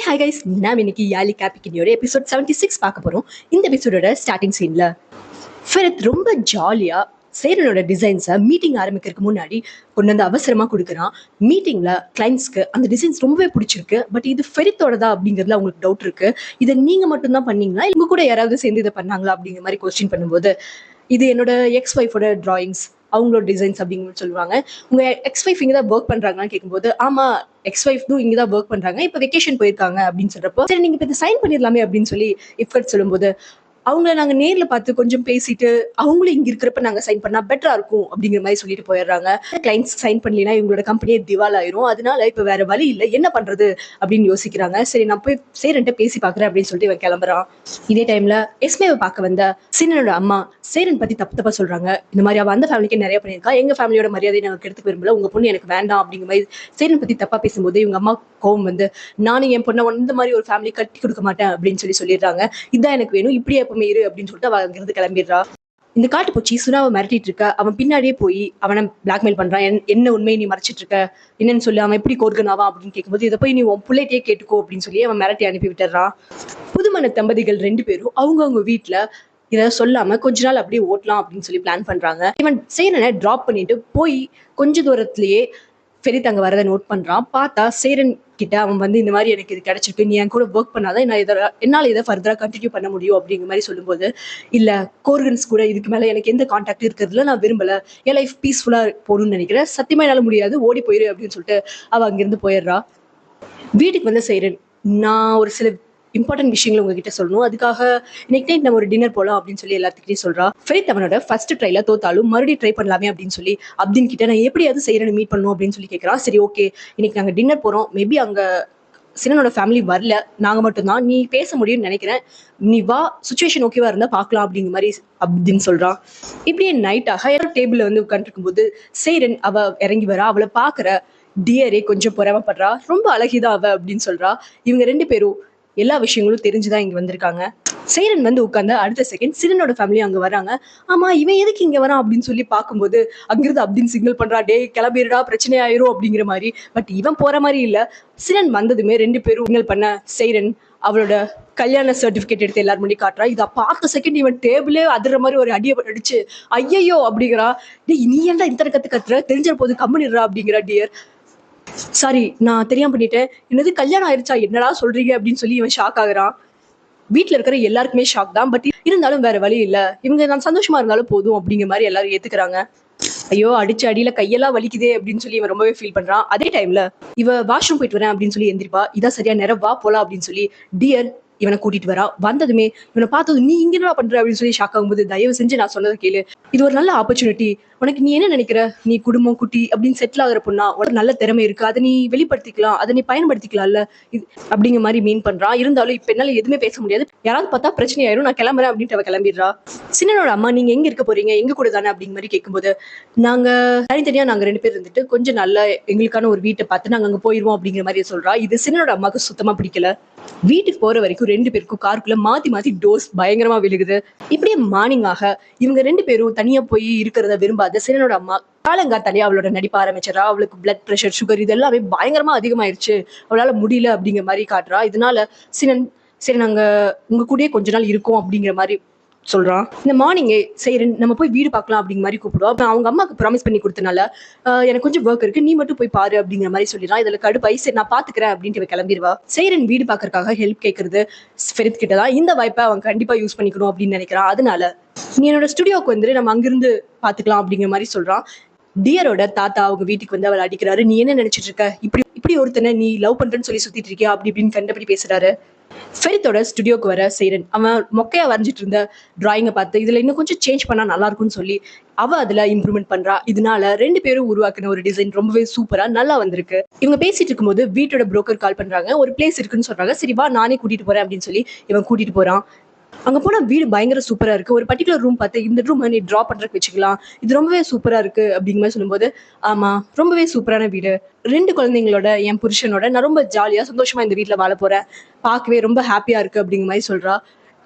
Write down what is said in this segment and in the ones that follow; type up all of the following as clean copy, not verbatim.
Hi guys, நாம் இன்னைக்கு யாலி கேபிக்கினியோட episode 76 பார்க்க போறோம். இந்த எபிசோடோட ஸ்டார்டிங் சீன்ல ஃபெரத் ரொம்ப ஜாலியா சேரனோட டிசைன்ஸை மீட்டிங் ஆரம்பிக்கிறதுக்கு முன்னாடி கொண்டு வந்து அவசரமா கொடுக்குறான். மீட்டிங்ல கிளைண்ட்ஸ்க்கு அந்த டிசைன்ஸ் ரொம்பவே பிடிச்சிருக்கு. பட் இது ஃபெரித்தோடதா அப்படிங்கிறதுல அவங்களுக்கு டவுட் இருக்கு. இதை நீங்க மட்டும் தான் பண்ணீங்களா, இவங்க கூட யாராவது சேர்ந்து இதை பண்ணாங்களா அப்படிங்கிற மாதிரி கொஸ்டின் பண்ணும்போது, இது என்னோட எக்ஸ் ஒய்ஃபோட டிராயிங்ஸ், அவங்களோட டிசைன்ஸ் அப்படிங்கிறது சொல்லுவாங்க. உங்க எக்ஸ் ஒய்ஃப் இங்கே தான் ஒர்க் பண்றாங்கன்னு கேட்கும்போது, ஆமா எக்ஸ் ஒய்ஃப்டும் இங்கே தான் ஒர்க் பண்றாங்க, இப்போ வெக்கேஷன் போயிருக்காங்க அப்படின்னு சொல்றப்போ, சரி நீங்க இப்போ சைன் பண்ணிடலாமே அப்படின்னு சொல்லி இஃபர்ட் சொல்லும்போது, அவங்கள நாங்க நேர்ல பார்த்து கொஞ்சம் பேசிட்டு அவங்களும் இங்க இருக்கிறப்ப நாங்க சைன் பண்ணா பெட்டரா இருக்கும் அப்படிங்கிற மாதிரி சொல்லிட்டு போயிடுறாங்க. கிளைண்ட்ஸ் சைன் பண்ணலனா இவங்களோட கம்பெனியே திவால் ஆயிரும், அதனால இப்ப வேற வழி இல்லை, என்ன பண்றது அப்படின்னு யோசிக்கிறாங்க. சரி நான் போய் சேரன்ட்ட பேசி பாக்குறேன் அப்படின்னு சொல்லிட்டு இவன் கிளம்புறான். இதே டைம்ல எஸ்மேவை பார்க்க வந்த சின்னனோட அம்மா சேரன் பத்தி தப்பு தப்பா சொல்றாங்க. இந்த மாதிரி அவ அந்த ஃபேமிலிக்கு நிறைய பண்ணியிருக்கா, எங்க ஃபேமிலியோட மரியாதையை நாங்க கெடுத்துக்க விரும்பல, உங்க பொண்ணு எனக்கு வேண்டாம் அப்படிங்கிற மாதிரி சேரன் பத்தி தப்பா பேசும்போது இவங்க அம்மா கோவம் வந்து, நானும் என் பொண்ணை இந்த மாதிரி ஒரு ஃபேமிலி கட்டி கொடுக்க மாட்டேன் அப்படின்னு சொல்லிடுறாங்க. இதான் எனக்கு வேணும், இப்படியே எப்பவுமே இரு அப்படின்னு சொல்லிட்டு அவ அங்கிருந்து கிளம்பிடுறா. இந்த காட்டுப்பூச்சி சுனாவை மிரட்டிட்டு இருக்க, அவன் பின்னாடியே போய் அவனை பிளாக்மெயில் பண்றான். என்ன உண்மையை நீ மறைச்சிட்டு இருக்க, என்னன்னு சொல்லி அவன் எப்படி கோர்கனாவா அப்படின்னு கேட்கும்போது, இதை போய் நீ உன் பிள்ளைகிட்டே கேட்டுக்கோ அப்படின்னு சொல்லி அவன் மிரட்டி அனுப்பி விட்டுறான். புதுமண தம்பதிகள் 2 பேரும் அவங்கவுங்க வீட்டுல இதை சொல்லாம கொஞ்ச நாள் அப்படியே ஓட்டலாம் அப்படின்னு சொல்லி பிளான் பண்றாங்க. இவன் சேரனை டிராப் பண்ணிட்டு போய் கொஞ்ச தூரத்திலேயே ஃபெரித் அங்க வரதை நோட் பண்றான். பார்த்தா சேரன் கிட்ட அவன் வந்து, இந்த மாதிரி எனக்கு இது கிடைச்சிருக்கு, நீ என் கூட ஒர்க் பண்ணாதான் நான் என்னால் இதை ஃபர்தரா கண்டினியூ பண்ண முடியும் அப்படிங்கிற மாதிரி சொல்லும்போது, இல்ல கோர்கன்ஸ் கூட இதுக்கு மேல எனக்கு எந்த கான்டாக்ட் இருக்கிறதுல நான் விரும்பல, என் லைஃப் பீஸ்ஃபுல்லா போகணும்னு நினைக்கிறேன், சத்தியமா என்னால முடியாது, ஓடி போயிரு அப்படின்னு சொல்லிட்டு அவ அங்கிருந்து போயிடுறா. வீட்டுக்கு வந்து சேரன், நான் ஒரு சில இம்பார்ட்டன்ட் விஷயங்கள் உங்ககிட்ட சொல்லணும், அதுக்காக இன்னைக்கு நைட் நம்ம ஒரு டின்னர் போலாம் அப்படின்னு சொல்லி எல்லாத்துக்கிட்டையும் சொல்றா. ஃபெரித் அவனோட ஃபர்ஸ்ட் ட்ரைல தோத்தாலும் மறுபடியும் ட்ரை பண்ணலாமே அப்படின்னு சொல்லி அப்தின் கிட்ட நான் எப்படியாவது சேரனை மீட் பண்ணணும் அப்படின்னு சொல்லி கேட்கறான். சரி ஓகே, இன்னைக்கு நாங்க டின்னர் போறோம், மேபி அங்க சினனோட ஃபேமிலி வரல, நாங்க மட்டும்தான், நீ பேச முடியும்னு நினைக்கிறேன், நீ வா, சுச்சுவேஷன் ஓகேவா இருந்தா பாக்கலாம் அப்படிங்கிற மாதிரி அப்படின்னு சொல்றான். இப்படியே நைட்டாக டேபிள்ல வந்து உட்காந்துருக்கும் போது சேரன் அவ இறங்கி வரா. அவளை பாக்குற டியரே கொஞ்சம் பொறாமப்படுறா. ரொம்ப அழகிதான் அவ அப்படின்னு சொல்றா. இவங்க 2 பேரும் எல்லா விஷயங்களும் தெரிஞ்சுதான் இங்க வந்திருக்காங்க. சேரன் வந்து உட்கார்ந்து அடுத்த செகண்ட் சிரனோட ஃபேமிலி அங்க வராங்க. ஆமா இவன் எதுக்கு இங்க வரான் அப்படின்னு சொல்லி பார்க்கும்போது, அங்கிருந்து அப்படின்னு சிக்னல் பண்றா, டே கிளம்பிடுடா பிரச்சனை ஆயிரும் அப்படிங்கிற மாதிரி. பட் இவன் போற மாதிரி இல்ல. சிரன் வந்ததுமே 2 பேரும் சிக்னல் பண்ண சேரன் அவளோட கல்யாண சர்டிபிகேட் எடுத்து எல்லாரும் முன்னாடி காட்டுறா. இதை பார்த்த செகண்ட் இவன் டேபிளே அதிர மாதிரி ஒரு அடியை அடிச்சு, ஐயையோ அப்படிங்கிறா. டே நீ ஏன்டா இந்த கத்துற, தெரிஞ்ச போது கம்முனிடுறா அப்படிங்கிறா டியர். சாரி நான் தெரியாம பண்ணிட்டேன், என்னது கல்யாணம் ஆயிடுச்சா, என்னடா சொல்றீங்க அப்படின்னு சொல்லி இவன் ஷாக் ஆகுறான். வீட்டுல இருக்கிற எல்லாருக்குமே ஷாக் தான். பட் இருந்தாலும் வேற வழி இல்ல, இவங்க நான் சந்தோஷமா இருந்தாலும் போதும் அப்படிங்கிற மாதிரி எல்லாரும் ஏத்துக்கிறாங்க. ஐயோ அடிச்ச அடியில கையெல்லாம் வலிக்குதே அப்படின்னு சொல்லி இவன் ரொம்பவே ஃபீல் பண்றான். அதே டைம்ல இவ வாஷ்ரூம் போயிட்டு வரேன் அப்படின்னு சொல்லி எந்திரிப்பா. இதான் சரியா நேரம், வா போலாம் அப்படின்னு சொல்லி டியர் இவனை கூட்டிட்டு வரா. வந்ததுமே இவனை பார்த்தது, நீ இங்க என்ன பண்ற அப்படின்னு சொல்லி ஷாக் ஆகும்போது, தயவு செஞ்சு நான் சொன்னதை கேளு, இது ஒரு நல்ல ஆப்பர்ச்சுனிட்டி, உனக்கு நீ என்ன நினைக்கிற, நீ குடும்பம் குட்டி அப்படின்னு செட்டில் ஆகிற பொண்ணா, ஒரு நல்ல திறமை இருக்கு, அதை நீ வெளிப்படுத்திக்கலாம், அதை நீ பயன்படுத்திக்கலாம்ல அப்படிங்கிற மாதிரி மீன் பண்றான். இருந்தாலும் இப்ப என்னால எதுவுமே பேச முடியாது, யாராவது பார்த்தா பிரச்சனை ஆயிரும், நான் கிளம்புறேன் அப்படின்ட்டு அவ கிளம்பிடுறா. சின்னனோட அம்மா, நீங்க எங்க இருக்க போறீங்க, எங்க கூட தானே அப்படிங்கிற மாதிரி கேட்கும்போது, நாங்க தனித்தனியா நாங்க 2 பேர் இருந்துட்டு கொஞ்சம் நல்ல எங்களுக்கான ஒரு வீட்டை பார்த்து நாங்க அங்க போயிருவோம் அப்படிங்கிற மாதிரி சொல்றா. இது சின்னனோட அம்மாவுக்கு சுத்தமா பிடிக்கல. வீட்டுக்கு போற வரைக்கும் 2 பேருக்கும் காருக்குள்ள மாத்தி மாத்தி டோஸ் பயங்கரமா விழுகுது. இப்படியே மார்னிங் ஆக இவங்க 2 பேரும் தனியா போய் இருக்கிறத விரும்பாத சினனோட அம்மா காலங்காத்தாலே அவளோட நடிப்ப ஆரம்பிச்சிடறா. அவளுக்கு பிளட் பிரஷர், சுகர் இதெல்லாமே பயங்கரமா அதிகமாயிருச்சு, அவளால முடியல அப்படிங்கிற மாதிரி காட்டுறா. இதனால சினன், சரி நாங்க உங்க கூடயே கொஞ்ச நாள் இருக்கோம் அப்படிங்கிற மாதிரி சொல்றான். இந்த மார்னிங்கே சரி நம்ம போய் வீடு பார்க்கலாம் அப்படிங்கிற மாதிரி கூப்பிடுவா. அவங்க அம்மாவுக்கு ப்ராமிஸ் பண்ணி கொடுத்தனால, எனக்கு கொஞ்சம் ஒர்க் இருக்கு, நீ மட்டும் போய் பாரு அப்படிங்கிற மாதிரி சொல்லிடுறான். இதுல கடுப்பாய் சரி நான் பாத்துக்கிறேன் அப்படின்ட்டு கிளம்பிடுவா. சேரன் வீடு பாக்குறதுக்காக ஹெல்ப் கேட்கறது ஃபெரித் கிட்டதான். இந்த வாய்ப்பை அவன் கண்டிப்பா யூஸ் பண்ணிக்கணும் அப்படின்னு நினைக்கிறான். அதனால நீ என்னோட ஸ்டுடியோக்கு வந்துட்டு நம்ம அங்கிருந்து பாத்துக்கலாம் அப்படிங்கிற மாதிரி சொல்றான். டியரோட தாத்தா அவங்க வீட்டுக்கு வந்து அவளை அடிக்கிறாரு. நீ என்ன நினைச்சிட்டு இருக்க, இப்படி இப்படி ஒருத்தனை நீ லவ் பண்றேன்னு சொல்லி சுத்திட்டு இருக்கியா அப்படி இப்படின்னு கண்டபடி பேசுறாரு. ஃபெரித்தோட ஸ்டுடியோக்கு வர சேரன் அவன் மொக்கையா வரைஞ்சிட்டு இருந்த டிராயிங்கை பார்த்து, இதுல இன்னும் கொஞ்சம் சேஞ்ச் பண்ணா நல்லா இருக்கும்னு சொல்லி அவ அதுல இம்ப்ரூவ்மெண்ட் பண்றா. இதனால 2 பேரும் உருவாக்குன ஒரு டிசைன் ரொம்பவே சூப்பரா நல்லா வந்திருக்கு. இவங்க பேசிட்டு இருக்கும்போது வீட்டோட புரோக்கர் கால் பண்றாங்க, ஒரு பிளேஸ் இருக்குன்னு சொல்றாங்க. சரி வா நானே கூட்டிட்டு போறேன் அப்படின்னு சொல்லி இவன் கூட்டிட்டு போறான். அங்க போனா வீடு பயங்கர சூப்பரா இருக்கு. ஒரு பர்டிகுலர் ரூம் பார்த்து, இந்த ரூம் நீ டிரா பண்றதுக்கு வச்சுக்கலாம், இது ரொம்பவே சூப்பரா இருக்கு அப்படிங்கிற மாதிரி சொல்லும்போது, ஆமா ரொம்பவே சூப்பரான வீடு, 2 குழந்தைங்களோட என் புருஷனோட நான் ரொம்ப ஜாலியா சந்தோஷமா இந்த வீட்டுல வாழ போறேன், பார்க்கவே ரொம்ப ஹாப்பியா இருக்கு அப்படிங்கிற மாதிரி சொல்றா.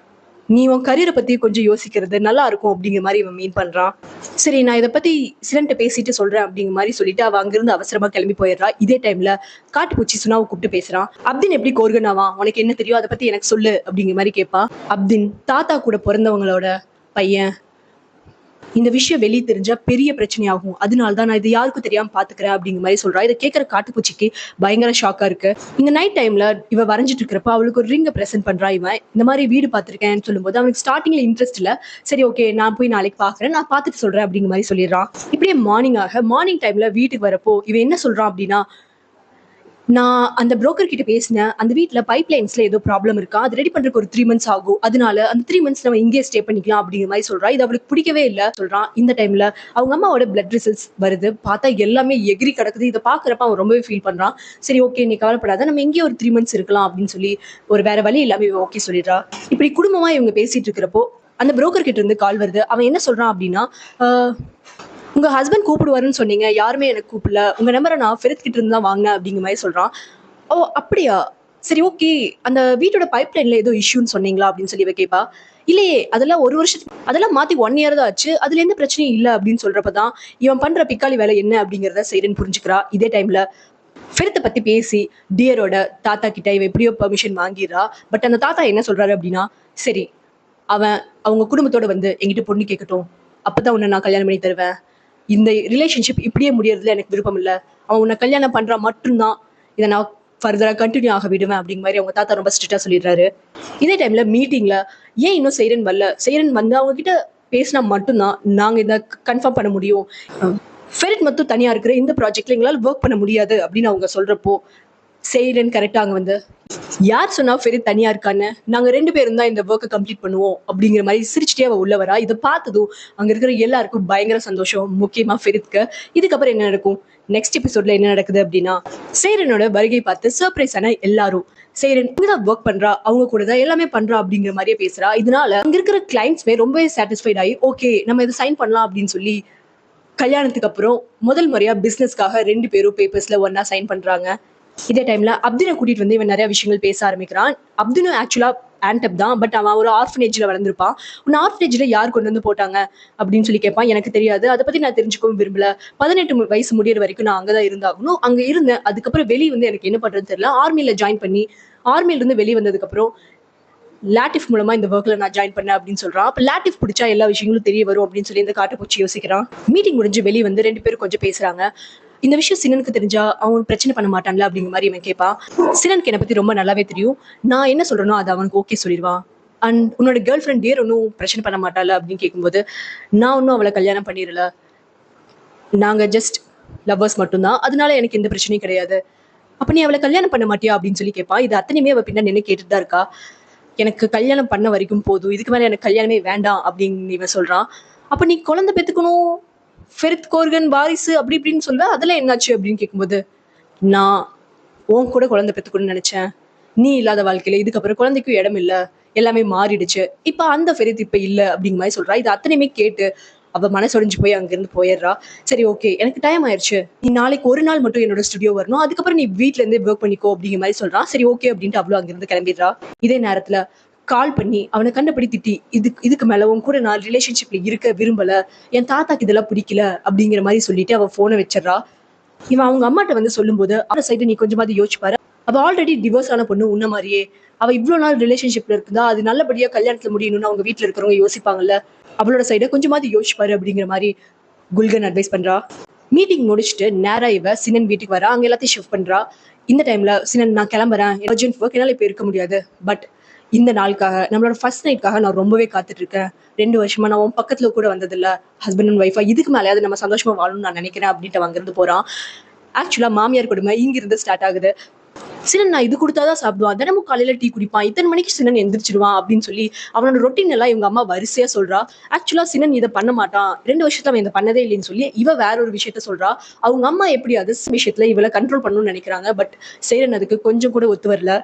நீ உன் கரியரை பத்தி கொஞ்சம் யோசிக்கிறது நல்லா இருக்கும் அப்படிங்கிற மாதிரி இவன் மீன் பண்றான். சரி, நான் இதை பத்தி சிலன்ட்ட பேசிட்டு சொல்றேன் அப்படிங்கிற மாதிரி சொல்லிட்டு அவ அங்கிருந்து அவசரமா கிளம்பி போயிடுறா. இதே டைம்ல காட்டுப்பூச்சி சுனாவை கூப்பிட்டு பேசுறான். அப்தின் எப்படி கோர்கனாவா, உனக்கு என்ன தெரியும், அதை பத்தி எனக்கு சொல்லு அப்படிங்கிற மாதிரி கேட்பான். அப்தின் தாத்தா கூட பிறந்தவங்களோட பையன், இந்த விஷயம் வெளியே தெரிஞ்சா பெரிய பிரச்சனையாகும், அதனாலதான் நான் இது யாருக்கும் தெரியாம பாத்துக்கிறேன் அப்படிங்கிற மாதிரி சொல்றா. இதை கேட்கிற காட்டுப்பூச்சிக்கு பயங்கர ஷாக்கா இருக்கு. இந்த நைட் டைம்ல இவ வரைஞ்சிட்டு இருக்கிறப்ப அவளுக்கு ஒரு ரிங்கை பிரசன்ட் பண்றா. இவன் இந்த மாதிரி வீடு பார்த்திருக்கேன்னு சொல்லும்போது அவனுக்கு ஸ்டார்டிங்ல இன்ட்ரெஸ்ட் இல்ல. சரி ஓகே, நான் போய் நாளைக்கு பாக்குறேன், நான் பார்த்துட்டு சொல்றேன் அப்படிங்கிற மாதிரி சொல்லிடுறான். இப்படியே மார்னிங் டைம்ல வீட்டுக்கு வரப்போ இவன் என்ன சொல்றான் அப்படின்னா, நான் அந்த புரோக்கர் கிட்ட பேசினேன், அந்த வீட்டுல பைப் லைன்ஸ்ல ஏதோ ப்ராப்ளம் இருக்கா, அது ரெடி பண்றதுக்கு ஒரு 3 months ஆகும், அதனால அந்த 3 months நம்ம இங்கே ஸ்டே பண்ணிக்கலாம் அப்படிங்கிற மாதிரி சொல்றா. இது அவளுக்கு பிடிக்கவே இல்லை சொல்றான். இந்த டைம்ல அவங்க அம்மாவோட பிளட் ரிசல்ட்ஸ் வருது. பார்த்தா எல்லாமே எகிரி கிடக்குது. இதை பாக்குறப்ப அவன் ரொம்பவே ஃபீல் பண்றான். சரி ஓகே, நீ கவலைப்படாத, நம்ம இங்கே ஒரு 3 months இருக்கலாம் அப்படின்னு சொல்லி ஒரு வேற வழி இல்லாம ஓகே சொல்லிடுறா. இப்படி குடும்பமா இவங்க பேசிட்டு இருக்கிறப்போ அந்த புரோக்கர் கிட்ட இருந்து கால் வருது. அவன் என்ன சொல்றான் அப்படின்னா, உங்க ஹஸ்பண்ட் கூப்பிடுவாருன்னு சொன்னீங்க, யாருமே எனக்கு கூப்பிடல, உங்க நம்பரை நான் ஃபெரித் கிட்ட இருந்து தான் வாங்கினேன் அப்படிங்கிற மாதிரி சொல்றான். ஓ அப்படியா, சரி ஓகே, அந்த வீட்டோட பைப் லைன்ல ஏதோ இஷ்யூன்னு சொன்னீங்களா அப்படின்னு சொல்லி இவ கேட்பா. இல்லையே, அதெல்லாம் ஒரு வருஷத்துக்கு, அதெல்லாம் மாத்தி 1 year தான் ஆச்சு, அதுல எந்த பிரச்சனையும் இல்லை அப்படின்னு சொல்றப்பதான் இவன் பண்ற பிக்காளி வேலை என்ன அப்படிங்கிறத செய்றேன்னு புரிஞ்சுக்கிறா. இதே டைம்ல ஃபெரித்தை பத்தி பேசி டியரோட தாத்தா கிட்ட இவ எப்படியோ பெர்மிஷன் வாங்கிடுறா. பட் அந்த தாத்தா என்ன சொல்றாரு அப்படின்னா, சரி அவன் அவங்க குடும்பத்தோட வந்து என்கிட்ட பொண்ணு கேட்கட்டும், அப்பதான் உன்னை நான் கல்யாணம் பண்ணி தருவேன், இந்த ரிலேஷன்ஷிப் இப்படியே முடியறதுல எனக்கு விருப்பம் இல்லை, அவன் உன்னை கல்யாணம் பண்றா மட்டும்தான் இதை நான் ஃபர்தரா கண்டினியூ ஆக விடுவேன் அப்படிங்கிற மாதிரி அவங்க தாத்தா ரொம்ப ஸ்ட்ரிக்டா சொல்லிடுறாரு. இதே டைம்ல மீட்டிங்ல ஏன் இன்னும் செய்ரன் வரல, செய்ரன் வந்து அவங்க கிட்ட பேசினா மட்டும்தான் நாங்க இதை கன்ஃபார்ம் பண்ண முடியும், ஃபெரிட் மட்டும் தனியா இருக்கிற இந்த ப்ராஜெக்ட்ல எங்களால் ஒர்க் பண்ண முடியாது அப்படின்னு அவங்க சொல்றப்போ செய்ரன் கரெக்டா அங்க வந்து, யார் சொன்னா ஃபெரித் தனியா இருக்கான்னு, நாங்க 2 பேரும் தான் இந்த ஒர்க்கை கம்ப்ளீட் பண்ணுவோம் அப்படிங்கிற மாதிரி சிரிச்சுட்டே அவ உள்ள வரா. இதை பார்த்ததும் அங்க இருக்கிற எல்லாருக்கும் பயங்கர சந்தோஷம், முக்கியமா ஃபெரித்க்கு. இதுக்கப்புறம் என்ன நடக்கும், நெக்ஸ்ட் எபிசோட்ல என்ன நடக்குது அப்படின்னா, செய்ரனோட வருகை பார்த்து சர்ப்ரைஸ் ஆன எல்லாரும் செய்ரன் இங்கதான் ஒர்க் பண்றா, அவங்க கூட தான் எல்லாமே பண்றா அப்படிங்கிற மாதிரியே பேசுறா. இதனால அங்க இருக்கிற கிளைண்ட்ஸ்மே ரொம்பவே சாட்டிஸ்ஃபைட் ஆகி ஓகே நம்ம இதை சைன் பண்ணலாம் அப்படின்னு சொல்லி கல்யாணத்துக்கு அப்புறம் முதல் முறையா பிசினஸ்க்காக 2 பேரும் பேப்பர்ஸ்ல ஒன்னா சைன் பண்றாங்க. இதே டைம்ல அப்தினை கூட்டிட்டு வந்து இவன் நிறைய விஷயங்கள் பேச ஆரம்பிக்கிறான். அப்தினும் ஆக்சுவலா ஆன்டப் தான், பட் அவன் ஒரு ஆர்ஃபனேஜ்ல வளர்ந்துருப்பான். உன் ஆர்ஃபனேஜ்ல யார் கொண்டு வந்து போட்டாங்க அப்படின்னு சொல்லி கேட்பான். எனக்கு தெரியாது, அதை பத்தி நான் தெரிஞ்சுக்கவும் விரும்பல, 18 வயசு முடியற வரைக்கும் நான் அங்கதான் இருந்தாகணும், அங்க இருந்தேன், அதுக்கப்புறம் வெளியே வந்து எனக்கு என்ன பண்றதுன்னு தெரியல, ஆர்மியில ஜாயின் பண்ணி ஆர்மியில இருந்து வெளியே வந்ததுக்கு அப்புறம் லாட்டிஃப் மூலமா இந்த ஒர்க்ல நான் ஜாயின் பண்ணேன் அப்படின்னு சொல்றான். அப்ப லாட்டிஃப் பிடிச்சா எல்லா விஷயங்களும் தெரிய வரும் அப்படின்னு சொல்லி இந்த காட்டுப்பூச்சி யோசிக்கிறான். மீட்டிங் முடிஞ்சு வெளியே வந்து 2 பேரும் கொஞ்சம் பேசுறாங்க. இந்த விஷயம் சினனுக்கு தெரிஞ்சா அவன் பிரச்சனை பண்ண மாட்டான்ல அப்படிங்கிற மாதிரி இவன் கேட்பான். சினனுக்கு என்னை பத்தி ரொம்ப நல்லாவே தெரியும், நான் என்ன சொல்றேனோ அது அவனுக்கு ஓகே சொல்லிடுவான். அண்ட் உன்னோட கேர்ள் ஃப்ரெண்ட் டியர் ஒன்றும் பிரச்சனை பண்ண மாட்டாள் அப்படின்னு கேட்கும்போது, நான் ஒன்றும் அவளை கல்யாணம் பண்ணிடல, நாங்க ஜஸ்ட் லவ்வர்ஸ் மட்டும்தான், அதனால எனக்கு எந்த பிரச்சனையும் கிடையாது. அப்ப நீ அவளை கல்யாணம் பண்ண மாட்டியா அப்படின்னு சொல்லி கேட்பான். இது அத்தனையுமே அவ பின்னாடி நின்று கேட்டுட்டு தான் இருக்கா. எனக்கு கல்யாணம் பண்ண வரைக்கும் போதும், இதுக்கு மேலே எனக்கு கல்யாணமே வேண்டாம் அப்படின்னு இவன் சொல்றான். அப்ப நீ குழந்தை பெத்துக்கணும், ஃபெரித் கோர்கன் வாரிசு அப்படி இப்படின்னு சொல்ல, அதெல்லாம் என்னாச்சு அப்படின்னு கேட்கும்போது, நான் உன் கூட குழந்தை பெத்துக்கணும்னு நினைச்சேன், நீ இல்லாத வாழ்க்கையில இதுக்கப்புறம் குழந்தைக்கும் இடம் இல்லை, எல்லாமே மாறிடுச்சு, இப்ப அந்த ஃபெரித் இப்ப இல்லை அப்படிங்கிற மாதிரி சொல்றா. இது அத்தனையுமே கேட்டு அவ மனசொடைஞ்சு போய் அங்கிருந்து போயிடுறா. சரி ஓகே, எனக்கு டைம் ஆயிடுச்சு, நீ நாளைக்கு ஒரு நாள் மட்டும் என்னோட ஸ்டுடியோ வரணும், அதுக்கப்புறம் நீ வீட்டுல இருந்தே ஒர்க் பண்ணிக்கோ அப்படிங்கிற மாதிரி சொல்றான். சரி ஓகே அப்படின்ட்டு அவ்வளோ அங்கிருந்து கிளம்பிடுறா. இதே நேரத்துல கால் பண்ணி அவனை கண்டபடி திட்டி, இதுக்கு மேல உன் கூட நான் ரிலேஷன்ஷிப்ல இருக்க விரும்பல, என் தாத்தாக்கு இதெல்லாம் பிடிக்கல அப்படிங்கிற மாதிரி சொல்லிட்டு அவ போனை வச்சிடறா. இவன் அவங்க அம்மாட்ட வந்து சொல்லும் போது, அந்த சைடு நீ கொஞ்சமாவது யோசிச்சு பாரு, அவ ஆல்ரெடி டிவோர்ஸ் ஆன பொண்ணு உன்ன மாதிரியே, அவ இவ்வளவு நாள் ரிலேஷன்ஷிப்ல இருக்குதா, அது நல்லபடியா கல்யாணத்துல முடியணும்னு அவங்க வீட்டுல இருக்கிறவங்க யோசிப்பாங்கல்ல, அவளோட சைட கொஞ்சமாவது யோசிச்சு பாரு அப்படிங்கிற மாதிரி குல்கன் அட்வைஸ் பண்றா. மீட்டிங் முடிச்சுட்டு நேரா இவ சினன் வீட்டுக்கு வரா. அங்க எல்லாத்தையும் ஷிஃப்ட் பண்றா. இந்த டைம்ல சினன், நான் கிளம்புறேன், அர்ஜென்ட் ஒர்க், என்னால இப்ப இருக்க முடியாது, பட் இந்த நாளுக்காக, நம்மளோட ஃபர்ஸ்ட் நைட்காக நான் ரொம்பவே காத்துட்டு இருக்கேன், 2 வருஷமா நான் உன் பக்கத்துல கூட வந்ததில்ல, ஹஸ்பண்ட் அண்ட் ஒய்ஃபா, இதுக்கு மேலேயாவது நம்ம சந்தோஷமா வாழணும்னு நான் நினைக்கிறேன் அப்படின்ட்டு அங்கிருந்து போறான். ஆக்சுவலா மாமியார் கொடுமை இங்கிருந்து ஸ்டார்ட் ஆகுது. சினன் நான் இது கொடுத்தாதான் சாப்பிடுவான், தினமும் காலையில டீ குடிப்பான், இத்தனை மணிக்கு சினன் எந்திரிச்சிடுவான் அப்படின்னு சொல்லி அவனோட ரொட்டீன் எல்லாம் இவங்க அம்மா வரிசையா சொல்றா. ஆக்சுவலா சினன் இதை பண்ண மாட்டான், 2 வருஷத்துல அவன் இதை பண்ணதே இல்லைன்னு சொல்லி இவ வேற ஒரு விஷயத்த சொல்றா. அவங்க அம்மா எப்படி அது விஷயத்துல இவளை கண்ட்ரோல் பண்ணணும்னு நினைக்கிறாங்க, பட் செய்ரன் அதுக்கு கொஞ்சம் கூட ஒத்து வரல.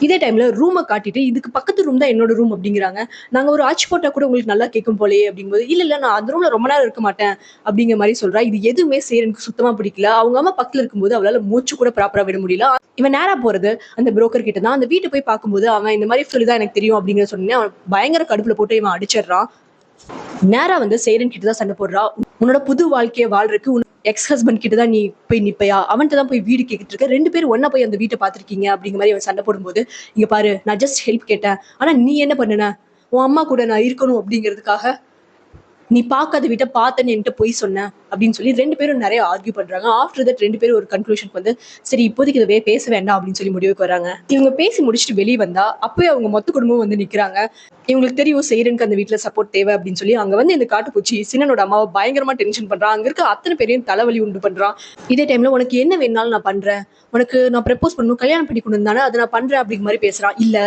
இதே டைம்ல ரூமை காட்டிட்டு இதுக்கு பக்கத்து ரூம் தான் என்னோட ரூம் அப்படிங்கிறாங்க. நாங்க ஒரு ஆச்சு போட்டா கூட உங்களுக்கு நல்லா கேட்கும் போலயே அப்படிங்கும்போது, இல்ல நான் அந்த ரூம்ல ரொம்ப நேரம் இருக்க மாட்டேன் அப்படிங்கிற மாதிரி சொல்றா. இது எதுவுமே சேரனுக்கு சுத்தமா பிடிக்கல. அவங்க அம்மா பக்கத்துல இருக்கும்போது அவளால மூச்சு கூட ப்ராப்பரா விட முடியல. இவன் நேரா போறது அந்த புரோக்கர் கிட்ட தான். அந்த வீட்டை போய் பார்க்கும்போது அவன் இந்த மாதிரி சொல்லிதான் எனக்கு தெரியும் அப்படிங்கிற சொன்னேன். அவன் பயங்கர கடுப்புல போட்டு இவன் அடிச்சிடறான். நேரா வந்து சேரன் கிட்ட தான் சண்டை போடுறா. உன்னோட புது வாழ்க்கையை வாழ்றதுக்கு எக்ஸ் ஹஸ்பண்ட் கிட்ட தான் நீ போய் நிப்பையா, அவன்கிட்ட தான் போய் வீடு கேட்டுட்டு இருக்க, 2 பேரும் ஒன்னா போய் அந்த வீட்டை பாத்திருக்கீங்க அப்படிங்கிற மாதிரி அவன் சண்டை போடும்போது, இங்க பாரு நான் ஜஸ்ட் ஹெல்ப் கேட்டேன், ஆனா நீ என்ன பண்ணுன, உன் அம்மா கூட நான் இருக்கணும் அப்படிங்கிறதுக்காக நீ பார்க்காத வீட்டை பார்த்தேன்னு என்கிட்ட போய் சொன்ன அப்படின்னு சொல்லி 2 பேரும் நிறைய ஆர்கியூ பண்றாங்க. ஆஃப்டர் தட் 2 பேரும் ஒரு கன்க்ளூஷனுக்கு வந்து சரி இப்போதைக்கு இதை பேச வேண்டாம் அப்படின்னு சொல்லி முடிவுக்கு வராங்க. இவங்க பேசி முடிச்சுட்டு வெளியே வந்தா அப்பவே அவங்க மொத்த குடும்பம் வந்து நிக்கிறாங்க. இவங்களுக்கு தெரியும் சேரனுக்கு அந்த வீட்டுல சப்போர்ட் தேவை அப்படின்னு சொல்லி அங்க வந்து இந்த காட்டுப்பூச்சி சின்னனோட அம்மாவை பயங்கரமா டென்ஷன் பண்றான். அங்க இருக்க அத்தனை பேரையும் தலைவலி உண்டு பண்றான். இதே டைம்ல உனக்கு என்ன வேணாலும் நான் பண்றேன், உனக்கு நான் ப்ரப்போஸ் பண்ணணும், கல்யாணம் பண்ணி கொண்டு தானே அதை நான் பண்றேன் அப்படிங்கிற மாதிரி பேசுறான். இல்ல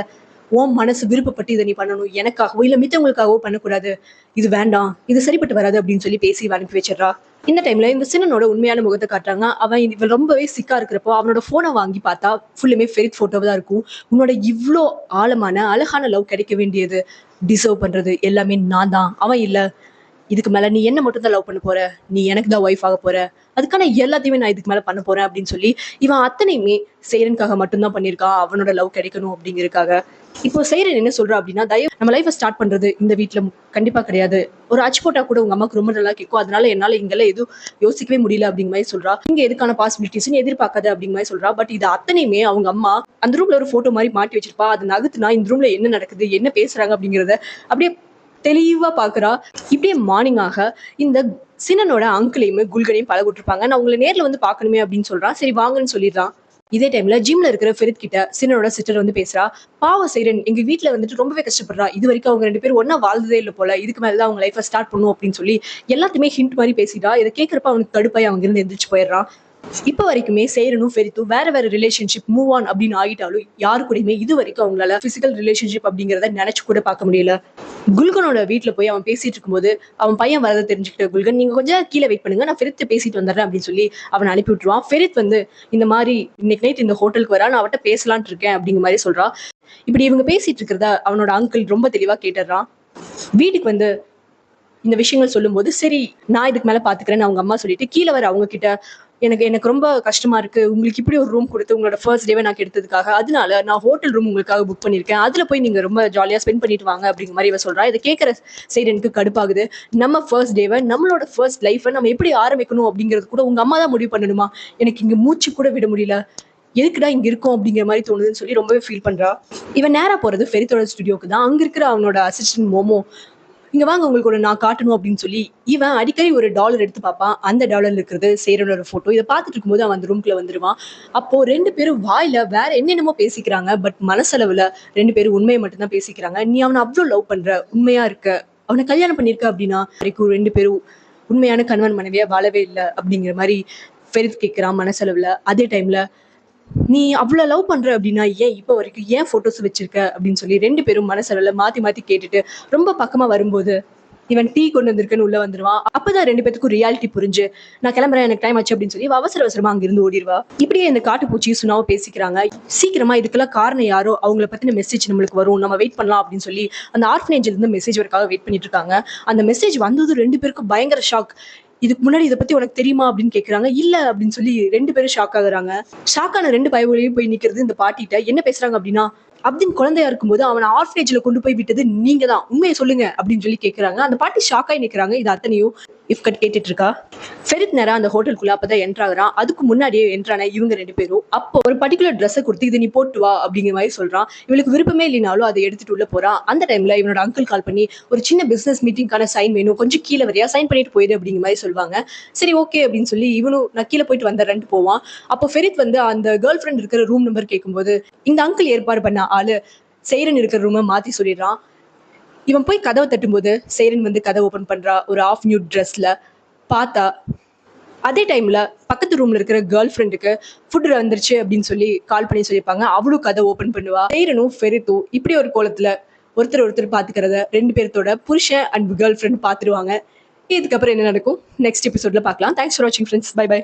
உன் மனசு விருப்பப்பட்டு இதை நீ பண்ணணும், எனக்காகவோ இல்ல மித்தவங்களுக்காகவோ பண்ணக்கூடாது, இது வேண்டாம், இது சரிப்பட்டு வராது அப்படின்னு சொல்லி பேசி அனுப்பி வச்சிடறா. இந்த டைம்ல இந்த சின்னனோட உண்மையான முகத்தை காட்டுறாங்க. அவன் இவன் ரொம்பவே சிக்கா இருக்கிறப்போ அவனோட போனை வாங்கி பார்த்தா ஃபுல்லுமே ஃபெரித் போட்டோவா தான் இருக்கும். உன்னோட இவ்வளோ ஆழமான அழகான லவ் கிடைக்க வேண்டியது, டிசர்வ் பண்றது எல்லாமே நான் தான், அவன் இல்ல. இதுக்கு மேல நீ என்ன மட்டும் தான் லவ் பண்ண போற, நீ எனக்கு தான் ஒய்ஃப் ஆக போற, அதுக்கான எல்லாத்தையுமே நான் இதுக்கு மேல பண்ண போறேன் அப்படின்னு சொல்லி இவன் அத்தனையுமே சேரனுக்காக மட்டும்தான் பண்ணியிருக்கான், அவனோட லவ் கிடைக்கணும் அப்படிங்கிறதுக்காக. இப்போ சேரன் என்ன சொல்றா அப்படின்னா, தயவு நம்ம லைஃபை ஸ்டார்ட் பண்றது இந்த வீட்டுல கண்டிப்பா கிடையாது, ஒரு அச்சு போட்டா கூட உங்க அம்மாக்கு ரொம்ப நல்லா கேட்கும், அதனால என்னால இங்கெல்லாம் எதுவும் யோசிக்கவே முடியல அப்படிங்கிற மாதிரி சொல்றா. இங்க எதுக்கான பாசிபிலிட்டிஸ் எதிர்பார்க்காது அப்படிங்கிற மாதிரி சொல்றா. பட் இது அத்தனையுமே அவங்க அம்மா அந்த ரூம்ல ஒரு போட்டோ மாதிரி மாட்டி வச்சிருப்பா. அது நகர்த்துனா இந்த ரூம்ல என்ன நடக்குது என்ன பேசுறாங்க அப்படிங்கிறத அப்படியே தெளிவா பாக்குறா. இப்படியே மார்னிங் ஆக இந்த சின்னனோட அங்கிளையுமே குல்கனையும் பழகிட்டிருப்பாங்க. நான் உங்களை நேர்ல வந்து பாக்கணுமே அப்படின்னு சொல்றான். சரி வாங்கன்னு சொல்லிடுறான். இதே டைம்ல ஜிம்ல இருக்கிற ஃபெரித் கிட்ட சின்னனோட சிஸ்டர் வந்து பேசுறா. பாவம் சேரன் எங்க வீட்டுல வந்துட்டு ரொம்பவே கஷ்டப்படுறா, இது வரைக்கும் அவங்க 2 பேரும் ஒன்னா வாழ்ந்ததே இல்லை போல, இதுக்கு மேலதான் அவங்க லைஃபை ஸ்டார்ட் பண்ணும் அப்படின்னு சொல்லி எல்லாத்தையுமே ஹிண்ட் மாதிரி பேசிட்டா. இதை கேட்கறப்ப அவனுக்கு கடுப்பாய் அவங்க இருந்து எந்திரிச்சு போயிடுறான். இப்ப வரைக்குமே சேரனும் ஃபெரித்தும் வேற வேற ரிலேஷன்ஷிப் மூவ் ஆன் அப்படின்னு ஆகிட்டாலும் யாரு கூடயுமே இது வரைக்கும் அவங்களால பிசிக்கல் ரிலேஷன்ஷிப் அப்படிங்கிறத நினைச்சு கூட பார்க்க முடியல. குல்கனோட வீட்டுல போய் அவன் பேசிட்டு இருக்கும்போது அவன் பையன் வரதை தெரிஞ்சுக்கிட்ட குல்கன், நீங்க கொஞ்சம் கீழே வெயிட் பண்ணுங்க, நான் ஃபெரித் பேசிட்டு வந்துடுறேன் அப்படின்னு சொல்லி அவனை அனுப்பி விட்டுருவான். ஃபெரித் வந்து இந்த மாதிரி இன்னைக்கு நைட் இந்த ஹோட்டலுக்கு வரா, நான் அவட்ட பேசலான் இருக்கேன் அப்படிங்கிற மாதிரி சொல்றா. இப்படி இவங்க பேசிட்டு இருக்கிறத அவனோட அங்கிள் ரொம்ப தெளிவா கேட்டுறான். வீட்டுக்கு வந்து இந்த விஷயங்கள் சொல்லும் போது சரி நான் இதுக்கு மேல பாத்துக்கிறேன்னு அவங்க அம்மா சொல்லிட்டு கீழே வர அவங்க கிட்ட, எனக்கு ரொம்ப கஷ்டமா இருக்கு, உங்களுக்கு இப்படி ஒரு ரூம் கொடுத்து உங்களோட ஃபர்ஸ்ட் டேவை நான் எடுத்ததுக்காக, அதனால நான் ஹோட்டல் ரூம் உங்களுக்காக புக் பண்ணிருக்கேன், அதுல போய் நீங்க ரொம்ப ஜாலியா ஸ்பெண்ட் பண்ணிட்டு வாங்க அப்படிங்கிற மாதிரி இவ சொல்றா. இதை கேட்கற சைடனுக்கு கடுப்பாகுது. நம்ம ஃபர்ஸ்ட் டேவை நம்மளோட ஃபர்ஸ்ட் லைஃபை நம்ம எப்படி ஆரம்பிக்கணும் அப்படிங்கிறது கூட உங்க அம்மா தான் முடிவு பண்ணணுமா, எனக்கு இங்க மூச்சு கூட விட முடியல, எதுக்குடா இங்க இருக்கும் அப்படிங்கிற மாதிரி தோணுதுன்னு சொல்லி ரொம்பவே ஃபீல் பண்றா. இவன் நேரா போறது ஃபெரித்தோட ஸ்டுடியோக்கு தான். அங்க இருக்கிற அவனோட அசிஸ்டன்ட் மோமோ, இங்க வாங்க உங்களுக்கு ஒரு நான் காட்டணும் அப்படின்னு சொல்லி இவன் அடிக்கடி ஒரு டாலர் எடுத்து பார்ப்பான். அந்த டாலர்ல இருக்கிறது சேரனோட போட்டோ. இதை பார்த்துட்டு இருக்கும்போது அவன் அந்த ரூம்குள்ள வந்துருவான். அப்போ 2 பேரும் வாயில வேற என்னென்னமோ பேசிக்கிறாங்க. பட் மனசளவுல 2 பேரும் உண்மையை மட்டும்தான் பேசிக்கிறாங்க. நீ அவனை அவ்வளவு லவ் பண்ற, உண்மையா இருக்க, அவனை கல்யாணம் பண்ணிருக்க அப்படின்னா வரைக்கும் 2 பேரும் உண்மையான கணவன் மனைவியா வாழவே இல்லை அப்படிங்கிற மாதிரி ஃபெரித் கேட்கிறான் மனசளவுல. அதே டைம்ல நீ அவ்வளவு லவ் பண்ற அப்படின்னா ஏன் இப்ப வரைக்கும் ஏன் போட்டோஸ் வச்சிருக்க அப்படின்னு சொல்லி 2 பேரும் மனசளவுல மாத்தி மாத்தி கேட்டுட்டு ரொம்ப பக்கமா வரும்போது இவன் டீ கொண்டு வந்திருக்குன்னு உள்ள வந்துருவான். அப்பதான் 2 பேத்துக்கும் ரியாலிட்டி புரிஞ்சு நான் கிளம்புறேன் எனக்கு டைம் ஆச்சு அப்படின்னு சொல்லி அவசர அவசரமா அங்கிருந்து ஓடிடுவா. இப்படியே இந்த காட்டுப்பூச்சி சுனாவும் பேசிக்கிறாங்க. சீக்கிரமா இதுக்கெல்லாம் காரணம் யாரோ அவங்களை பத்தின மெசேஜ் நம்மளுக்கு வரும், நம்ம வெயிட் பண்ணலாம் அப்படின்னு சொல்லி அந்த ஆர்ஃபனேஜ்ல இருந்து மெசேஜ் வரக்காக வெயிட் பண்ணிட்டு இருக்காங்க. அந்த மெசேஜ் வந்தது 2 பேருக்கும் பயங்கர ஷாக். இதுக்கு முன்னாடி இதை பத்தி உனக்கு தெரியுமா அப்படின்னு கேக்குறாங்க. இல்ல அப்படின்னு சொல்லி 2 பேரும் ஷாக் ஆகுறாங்க. ஷாக்கான 2 பயவுலையும் போய் நிக்கிறது இந்த பாட்டிட்ட என்ன பேசுறாங்க அப்படின்னா, அப்தின் குழந்தையா இருக்கும்போது அவனை ஆர்ஃபனேஜ்ல கொண்டு போய் விட்டது நீங்க தான், உண்மையை சொல்லுங்க அப்படின்னு சொல்லி கேக்குறாங்க. அந்த பாட்டி ஷாக்காய் நிக்கிறாங்க. இது அத்தனையும் இஃப்கட் கேட்டுட்டு இருக்கா. ஃபெரித் நேரா அந்த ஹோட்டலுக்குள்ள அப்பதான் என்டர் ஆகுறான். அதுக்கு முன்னாடியே என்ட்ரான இவங்க 2 பேரும் அப்போ ஒரு பர்டிகுலர் ட்ரெஸ்ஸை கொடுத்து இதை நீ போட்டு வா அப்படிங்கிற மாதிரி சொல்றான். இவளுக்கு விருப்பமே இல்லைனாலும் அதை எடுத்துட்டு உள்ள போறான். அந்த டைம்ல இவனோட அங்கிள் கால் பண்ணி ஒரு சின்ன பிசினஸ் மீட்டிங்கான சைன் வேணும், கொஞ்சம் கீழே வரையா சைன் பண்ணிட்டு போயிடு அப்படிங்கிற மாதிரி சொல்லுவாங்க. சரி ஓகே அப்படின்னு சொல்லி இவனும் நான் கீழே போயிட்டு வந்துடுறேன்ட்டு போவான். அப்போ ஃபெரித் வந்து அந்த கேர்ள் ஃப்ரெண்ட் இருக்கிற ரூம் நம்பர் கேட்கும்போது இந்த அங்கிள் ஏற்பாடு பண்ண ஆளு சேரன் இருக்கிற ரூமை மாத்தி சொல்லிடுறான். இவன் போய் கதவை தட்டும்போது சேரன் வந்து கதை ஓபன் பண்றா ஒரு ஆஃப் நியூ ட்ரெஸ்ல. பார்த்தா அதே டைம்ல பக்கத்து ரூம்ல இருக்கிற கேர்ள் ஃப்ரெண்டுக்கு ஃபுட் வந்துருச்சு அப்படின்னு சொல்லி கால் பண்ணி சொல்லியிருப்பாங்க. அவளும் கதை ஓபன் பண்ணுவா. சேரனும் ஃபெரித்தும் இப்படி ஒரு கோலத்துல ஒருத்தர் பாத்துக்கிறத 2 பேர்த்தோட புருஷன் அண்ட் கேர்ள் ஃப்ரெண்ட் பாத்துருவாங்க. இதுக்கப்புறம் என்ன நடக்கும் நெக்ஸ்ட் எபிசோட்ல பார்க்கலாம். தேங்க்ஸ் ஃபார் வாட்சிங் ஃப்ரெண்ட்ஸ். Bye by.